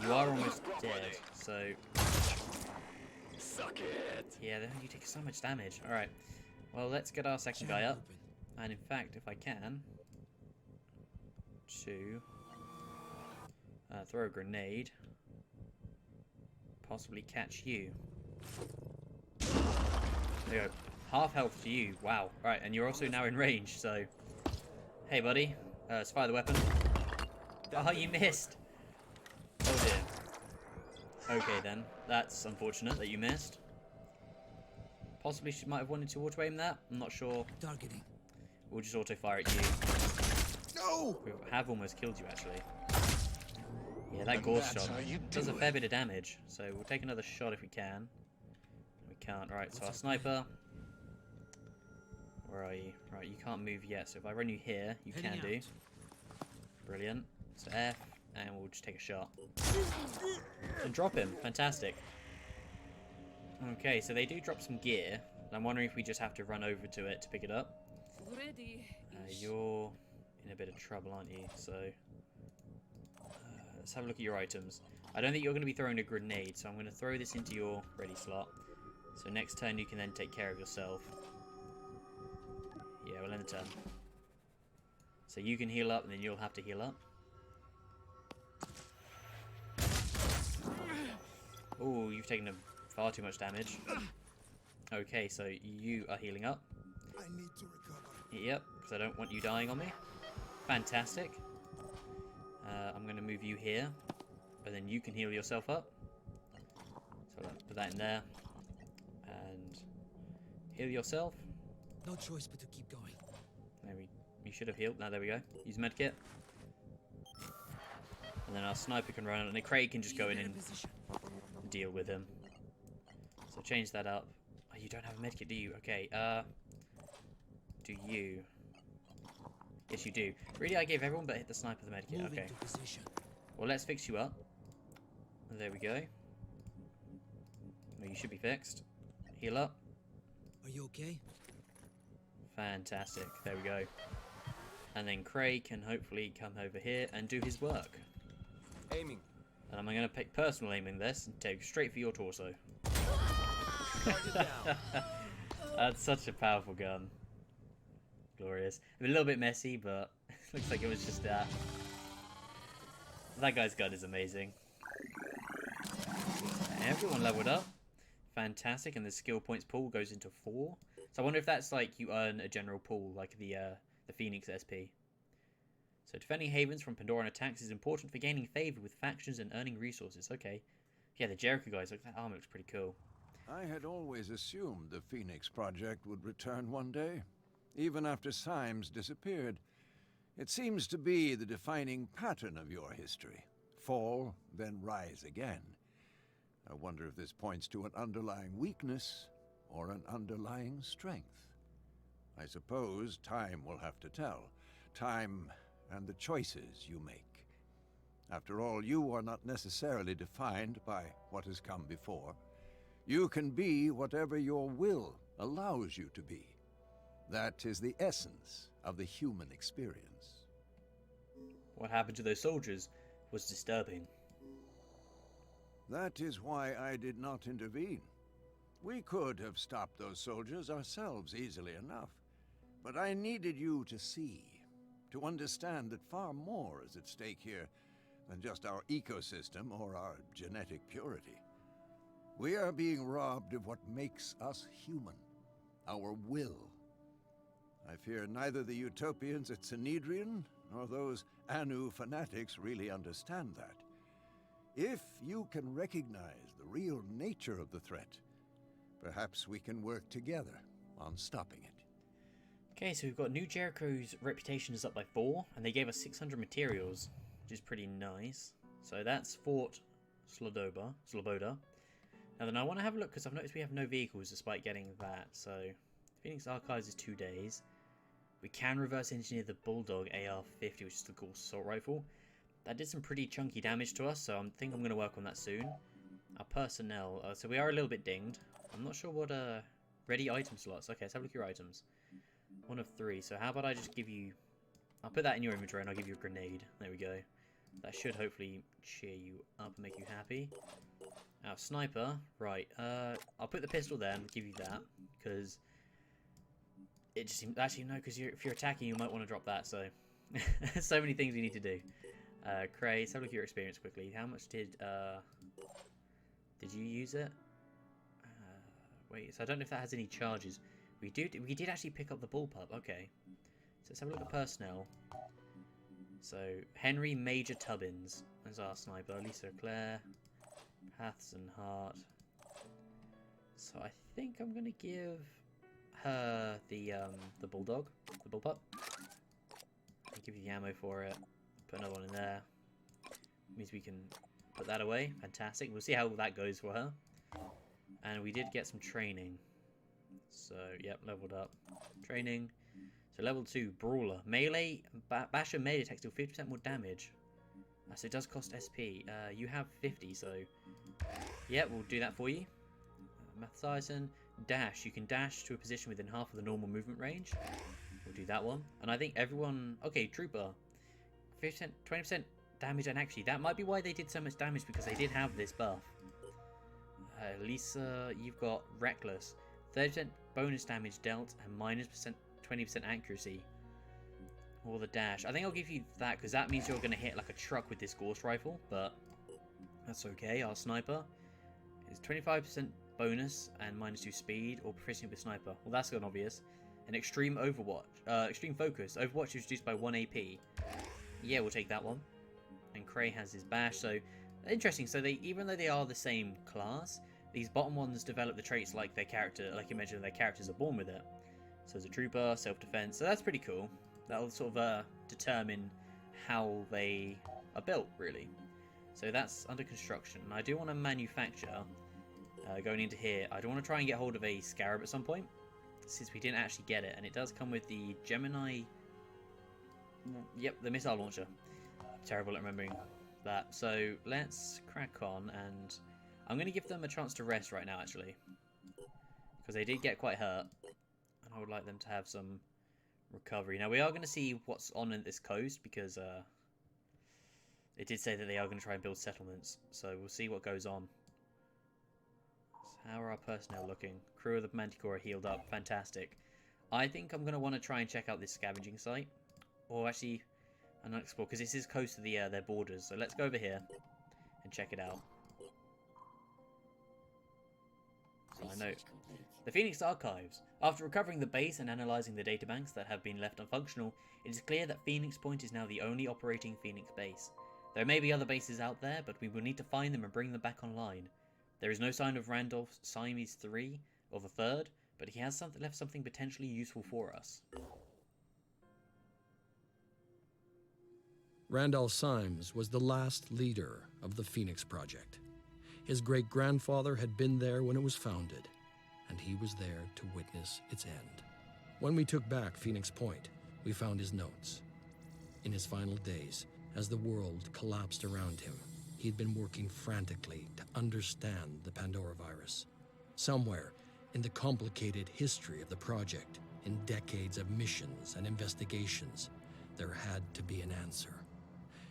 You are almost dead, so... Suck it! Yeah, you take so much damage. Alright. Well, let's get our second guy up. And in fact, if I can... To... throw a grenade. Possibly catch you. There you go. Half health to you. Wow. Right, and you're also now in range, so... Hey, buddy. Let's fire the weapon. Oh, you missed! Oh, dear. Okay, then. That's unfortunate that you missed. Possibly she might have wanted to auto-aim that. I'm not sure. Targeting. We'll just auto-fire at you. No! We have almost killed you, actually. Yeah, that Gorse shot does a fair bit of damage. So we'll take another shot if we can. We can't. Right, so our sniper... Where are you? Right, you can't move yet, so if I run you here, you can do. Brilliant. So F, and we'll just take a shot. And drop him. Fantastic. Okay, so they do drop some gear. I'm wondering if we just have to run over to it to pick it up. You're in a bit of trouble, aren't you? So let's have a look at your items. I don't think you're going to be throwing a grenade, so I'm going to throw this into your ready slot. So next turn you can then take care of yourself. Yeah, we'll end the turn. So you can heal up, and then you'll have to heal up. Oh, you've taken far too much damage. Okay, so you are healing up. I need to recover. Yep, because I don't want you dying on me. Fantastic. I'm going to move you here, but then you can heal yourself up. So let's put that in there. And heal yourself. No choice but to keep going. You should have healed. Now there we go. Use medkit. And then our sniper can run, and the Craig can just go in and deal with him. So change that up. Oh, you don't have a medkit, do you? Okay. Do you? Yes, you do. Really, I gave everyone but hit the sniper the medkit. Okay. Well, let's fix you up. There we go. Well, you should be fixed. Heal up. Are you okay? Fantastic. There we go. And then Craig can hopefully come over here and do his work. Aiming. And I'm going to pick personal aiming this and take straight for your torso. That's such a powerful gun. Glorious. A little bit messy, but looks like it was just that. That guy's gun is amazing. Everyone leveled up. Fantastic, and the skill points pool goes into 4. So I wonder if that's like you earn a general pool, like the Phoenix SP. So defending havens from Pandoran attacks is important for gaining favor with factions and earning resources. Okay. Yeah, the Jericho guys, look, that armor looks pretty cool. I had always assumed the Phoenix Project would return one day, even after Symes disappeared. It seems to be the defining pattern of your history. Fall, then rise again. I wonder if this points to an underlying weakness or an underlying strength. I suppose time will have to tell. Time and the choices you make. After all, you are not necessarily defined by what has come before. You can be whatever your will allows you to be. That is the essence of the human experience. What happened to those soldiers was disturbing. That is why I did not intervene. We could have stopped those soldiers ourselves easily enough. But I needed you to see, to understand that far more is at stake here than just our ecosystem or our genetic purity. We are being robbed of what makes us human, our will. I fear neither the Utopians at Sanhedrin nor those Anu fanatics really understand that. If you can recognize the real nature of the threat, perhaps we can work together on stopping it. Okay, so we've got New Jericho's reputation is up by 4, and they gave us 600 materials, which is pretty nice. So that's Fort Sloboda. Now then I want to have a look, because I've noticed we have no vehicles despite getting that. So Phoenix Archives is 2 days. We can reverse engineer the Bulldog AR-50, which is the Gauss assault rifle. That did some pretty chunky damage to us, so I think I'm going to work on that soon. Our personnel, so we are a little bit dinged. I'm not sure what ready item slots. Okay, let's have a look at your items. 1 of 3. So how about I just give you... I'll put that in your inventory and I'll give you a grenade. There we go. That should hopefully cheer you up and make you happy. Our sniper, right. I'll put the pistol there and give you that, because it just seems... Actually, no, because if you're attacking, you might want to drop that, so... So many things we need to do. Cray, let's have a look at your experience quickly. How much did you use it? Wait, so I don't know if that has any charges. We did actually pick up the bullpup. Okay, so let's have a look at personnel. So Henry Major Tubbins as our sniper. Lisa Claire, Paths and Hart. So I think I'm gonna give her the bulldog, the bullpup. I'll give you the ammo for it. Put another one in there. Means we can put that away. Fantastic. We'll see how that goes for her. And we did get some training. So, yep, leveled up. Training. So, level 2, Brawler. Melee, Basher melee attacks deal 50% more damage. So, it does cost SP. You have 50, so... Yeah, we'll do that for you. Mathesizen. Dash. You can dash to a position within half of the normal movement range. We'll do that one. And I think everyone... Okay, Trooper. 50%, 20% damage, and actually, that might be why they did so much damage, because they did have this buff. Lisa, you've got Reckless. 30% bonus damage dealt and minus 20% accuracy. Or the dash. I think I'll give you that because that means you're going to hit like a truck with this Gauss rifle, but that's okay. Our sniper is 25% bonus and minus 2 speed or proficiency with sniper. Well, that's an obvious. And extreme extreme focus. Overwatch is reduced by 1 AP. Yeah, we'll take that one. And Cray has his bash. So interesting. So they, even though they are the same class, these bottom ones develop the traits like their character, like you mentioned, their characters are born with it. So as a trooper, self-defense. So that's pretty cool. That'll sort of determine how they are built, really. So that's under construction. And I do want to manufacture, going into here, I do want to try and get hold of a Scarab at some point, since we didn't actually get it. And it does come with the Gemini... Yep, the missile launcher. I'm terrible at remembering that. So let's crack on, and I'm going to give them a chance to rest right now, actually. Because they did get quite hurt. And I would like them to have some recovery. Now, we are going to see what's on this coast, because it did say that they are going to try and build settlements. So we'll see what goes on. So how are our personnel looking? Crew of the Manticore are healed up. Fantastic. I think I'm going to want to try and check out this scavenging site. Or actually, I'm not explore, because this is close to their borders. So let's go over here and check it out. So I know the Phoenix Archives. After recovering the base and analysing the databanks that have been left unfunctional, it is clear that Phoenix Point is now the only operating Phoenix base. There may be other bases out there, but we will need to find them and bring them back online. There is no sign of Randolph Simes III, or the Third, but he has left something potentially useful for us. Randolph Symes was the last leader of the Phoenix Project. His great-grandfather had been there when it was founded, and he was there to witness its end. When we took back Phoenix Point, we found his notes. In his final days, as the world collapsed around him, he'd been working frantically to understand the Pandora virus. Somewhere in the complicated history of the project, in decades of missions and investigations, there had to be an answer.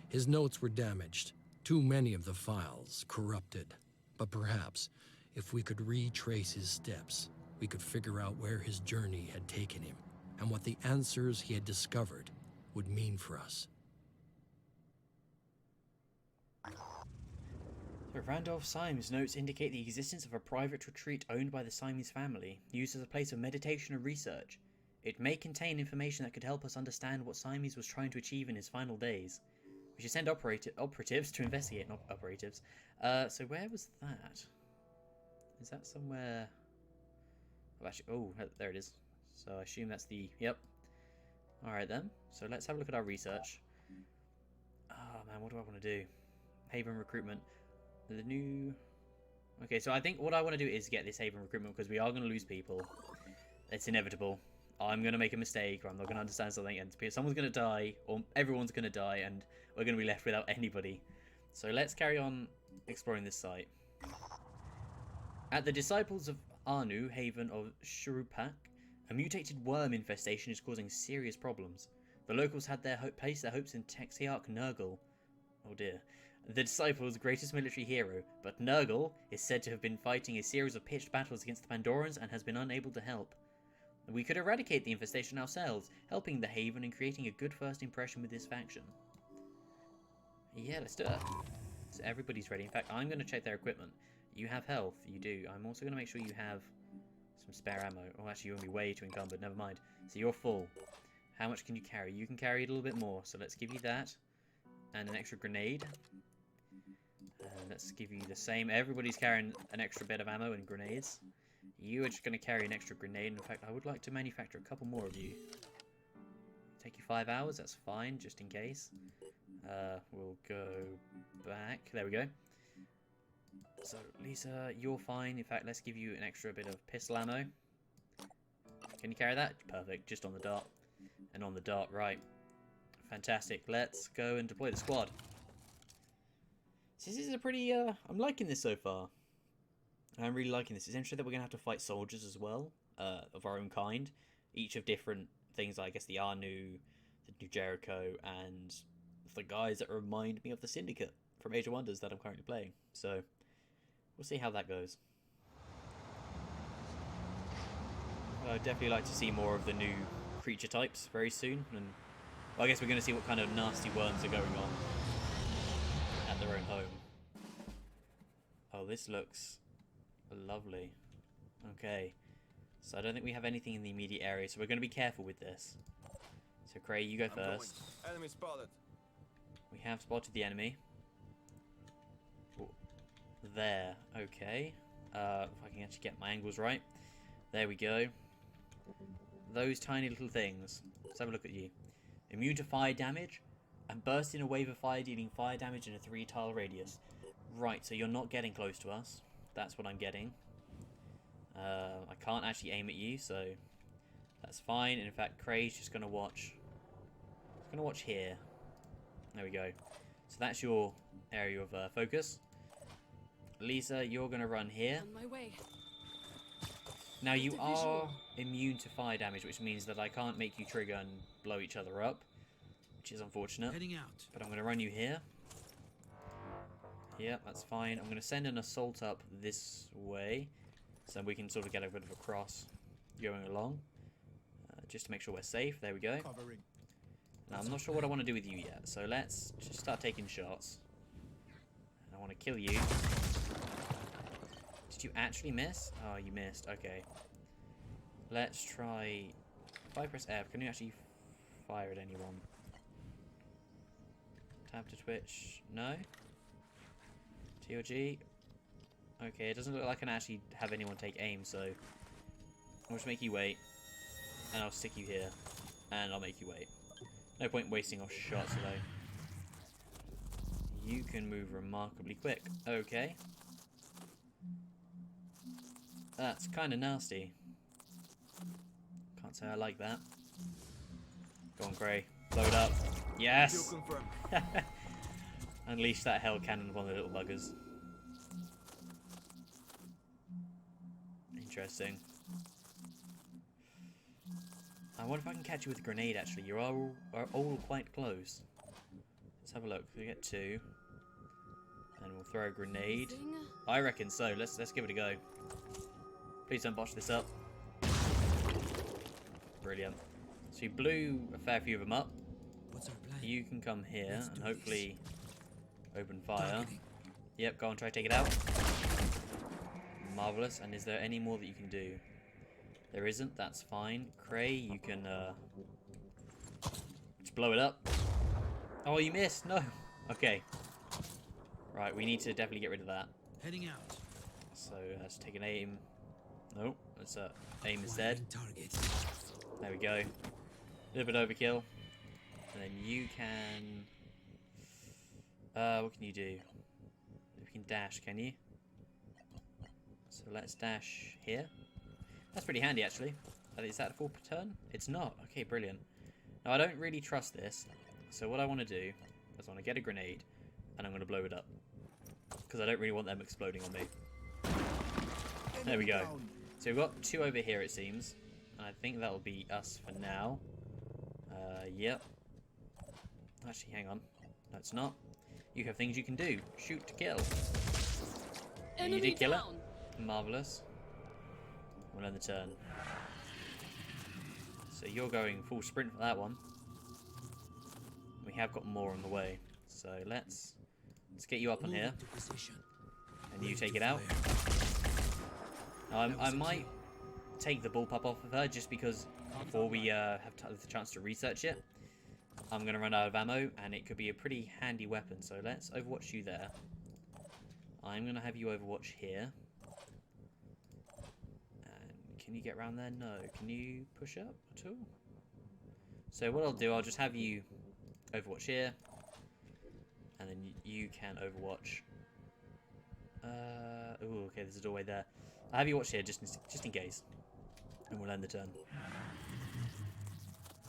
His notes were damaged, too many of the files corrupted. But perhaps, if we could retrace his steps, we could figure out where his journey had taken him and what the answers he had discovered would mean for us. So Randolph Symes' notes indicate the existence of a private retreat owned by the Symes family, used as a place of meditation and research. It may contain information that could help us understand what Simes was trying to achieve in his final days. We should send operatives to investigate, not operatives. So where was that? Is that somewhere... Oh, actually, oh, there it is. So I assume that's the... Yep. Alright then. So let's have a look at our research. Oh man, what do I want to do? Haven recruitment. The new... Okay, so I think what I want to do is get this Haven recruitment because we are going to lose people. It's inevitable. I'm going to make a mistake or I'm not going to understand something and someone's going to die or everyone's going to die and we're going to be left without anybody. So let's carry on exploring this site. At the Disciples of Anu, Haven of Shurupak, a mutated worm infestation is causing serious problems. The locals had placed their hopes in Texiarch Nurgle. Oh dear. The Disciples' greatest military hero, but Nurgle is said to have been fighting a series of pitched battles against the Pandorans and has been unable to help. We could eradicate the infestation ourselves, helping the Haven and creating a good first impression with this faction. Yeah, let's do it. So everybody's ready. In fact, I'm going to check their equipment. You have health. You do. I'm also going to make sure you have some spare ammo. Oh, actually, you're going to be way too encumbered. Never mind. So you're full. How much can you carry? You can carry a little bit more. So let's give you that. And an extra grenade. And let's give you the same. Everybody's carrying an extra bit of ammo and grenades. You are just going to carry an extra grenade. In fact, I would like to manufacture a couple more of you. Take you 5 hours. That's fine, just in case. We'll go back. There we go. So, Lisa, you're fine. In fact, let's give you an extra bit of pistol ammo. Can you carry that? Perfect. Just on the dart. And on the dart, right. Fantastic. Let's go and deploy the squad. This is a pretty... I'm liking this so far. I'm really liking this. It's interesting that we're going to have to fight soldiers as well, of our own kind. Each of different things, I guess the Arnu, the New Jericho, and the guys that remind me of the Syndicate from Age of Wonders that I'm currently playing. So, we'll see how that goes. I'd definitely like to see more of the new creature types very soon. And well, I guess we're going to see what kind of nasty worms are going on at their own home. Oh, this looks... lovely. Okay. So I don't think we have anything in the immediate area, so we're going to be careful with this. So Cray, you go first. Enemy spotted. We have spotted the enemy. Oh, there. Okay. If I can actually get my angles right. There we go. Those tiny little things. Let's have a look at you. Immune to fire damage and burst in a wave of fire dealing fire damage in a 3-tile radius. Right, so you're not getting close to us. That's what I'm getting. I can't actually aim at you, so that's fine. And in fact, Cray's just gonna watch. He's gonna watch here. There we go. So that's your area of focus. Lisa, you're gonna run here. On my way. Now you are immune to fire damage, which means that I can't make you trigger and blow each other up, which is unfortunate. Heading out. But I'm gonna run you here. Yep, that's fine. I'm going to send an assault up this way, so we can sort of get a bit of a cross going along, just to make sure we're safe. There we go. Now, I'm not sure what I want to do with you yet, so let's just start taking shots. I want to kill you. Did you actually miss? Oh, you missed. Okay. Let's try... If I press F, can you actually fire at anyone? Tab to twitch. No? T or G. Okay, it doesn't look like I can actually have anyone take aim, so I'll just make you wait. And I'll stick you here. And I'll make you wait. No point wasting off shots, though. You can move remarkably quick. Okay. That's kind of nasty. Can't say I like that. Go on, Gray. Load up. Yes! Unleash that hell cannon upon the little buggers. Interesting. I wonder if I can catch you with a grenade, actually. You are all quite close. Let's have a look. We get 2. And we'll throw a grenade. I reckon so. Let's give it a go. Please don't botch this up. Brilliant. So you blew a fair few of them up. What's our plan? You can come here and hopefully open fire. Yep, go on, try to take it out. Marvellous. And is there any more that you can do? There isn't, that's fine. Cray, you can just blow it up. Oh, you missed, no. Okay. Right, we need to definitely get rid of that. Heading out. So let's take an aim. Nope, let's aim instead. There we go. A little bit overkill. And then you can... what can you do? You can dash, can you? So let's dash here. That's pretty handy, actually. Is that a full turn? It's not. Okay, brilliant. Now, I don't really trust this. So what I want to do is I want to get a grenade, and I'm going to blow it up. Because I don't really want them exploding on me. There we go. So we've got 2 over here, it seems. And I think that'll be us for now. Yep. Actually, hang on. No, it's not. You have things you can do. Shoot to kill. And you did kill it. Marvellous. We'll end the turn. So you're going full sprint for that one. We have got more on the way. So let's get you up on here. And you take it out. Now, I might take the bullpup off of her just because before we have the chance to research it, I'm going to run out of ammo and it could be a pretty handy weapon. So let's overwatch you there. I'm going to have you overwatch here. And can you get around there? No. Can you push up at all? So what I'll do, I'll just have you overwatch here. And then you can overwatch. Oh, okay, there's a doorway there. I'll have you watch here just in case. And we'll end the turn.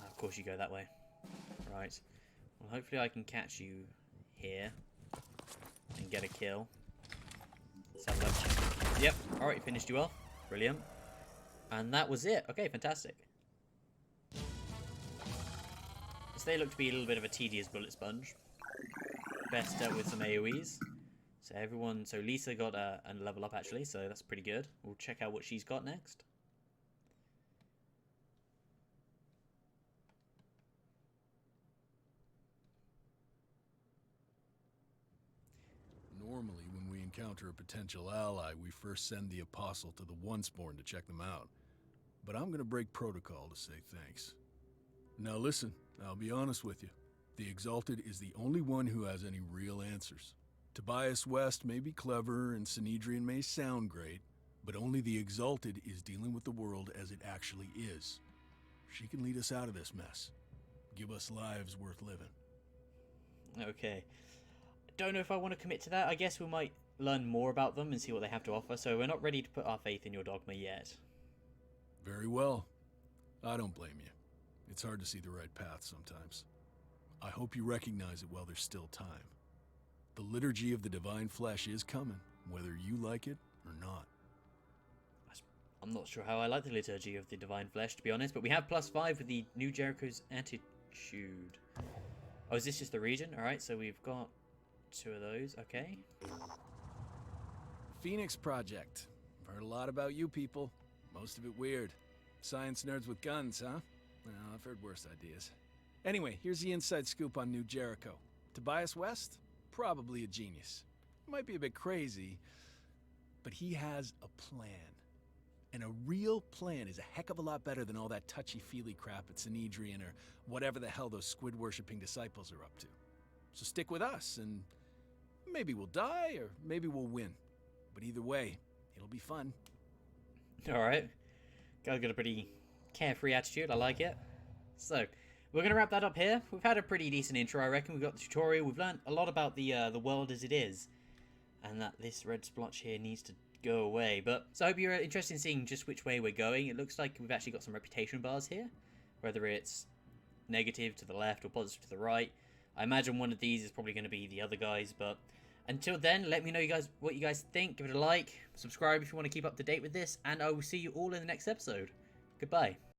Of course you go that way. Right. Well, hopefully I can catch you here. And get a kill. Let's have a look. Yep, alright, finished you off. Brilliant. And that was it. Okay, fantastic. So they look to be a little bit of a tedious bullet sponge. Best dealt with some AoEs. So Lisa got a level up actually, so that's pretty good. We'll check out what she's got next. Normally, when we encounter a potential ally, we first send the Apostle to the Once-Born to check them out. But I'm gonna break protocol to say thanks. Now listen, I'll be honest with you. The Exalted is the only one who has any real answers. Tobias West may be clever and Sanhedrin may sound great, but only the Exalted is dealing with the world as it actually is. She can lead us out of this mess. Give us lives worth living. Okay. Don't know if I want to commit to that. I guess we might learn more about them and see what they have to offer, so we're not ready to put our faith in your dogma yet. Very well. I don't blame you. It's hard to see the right path sometimes. I hope you recognize it while there's still time. The liturgy of the divine flesh is coming, whether you like it or not. I'm not sure how I like the liturgy of the divine flesh, to be honest, but we have +5 with the New Jericho's attitude. Oh, is this just the region? Alright, so we've got 2 of those, okay. Phoenix Project. I've heard a lot about you people. Most of it weird. Science nerds with guns, huh? Well, I've heard worse ideas. Anyway, here's the inside scoop on New Jericho. Tobias West? Probably a genius. Might be a bit crazy, but he has a plan. And a real plan is a heck of a lot better than all that touchy-feely crap at Sanhedrin or whatever the hell those squid-worshipping disciples are up to. So stick with us, and maybe we'll die, or maybe we'll win. But either way, it'll be fun. Alright. Guy's got a pretty carefree attitude, I like it. So, we're going to wrap that up here. We've had a pretty decent intro, I reckon. We've got the tutorial. We've learned a lot about the world as it is. And that this red splotch here needs to go away. But so I hope you're interested in seeing just which way we're going. It looks like we've actually got some reputation bars here. Whether it's negative to the left or positive to the right. I imagine one of these is probably going to be the other guys. But until then, let me know what you guys think. Give it a like. Subscribe if you want to keep up to date with this. And I will see you all in the next episode. Goodbye.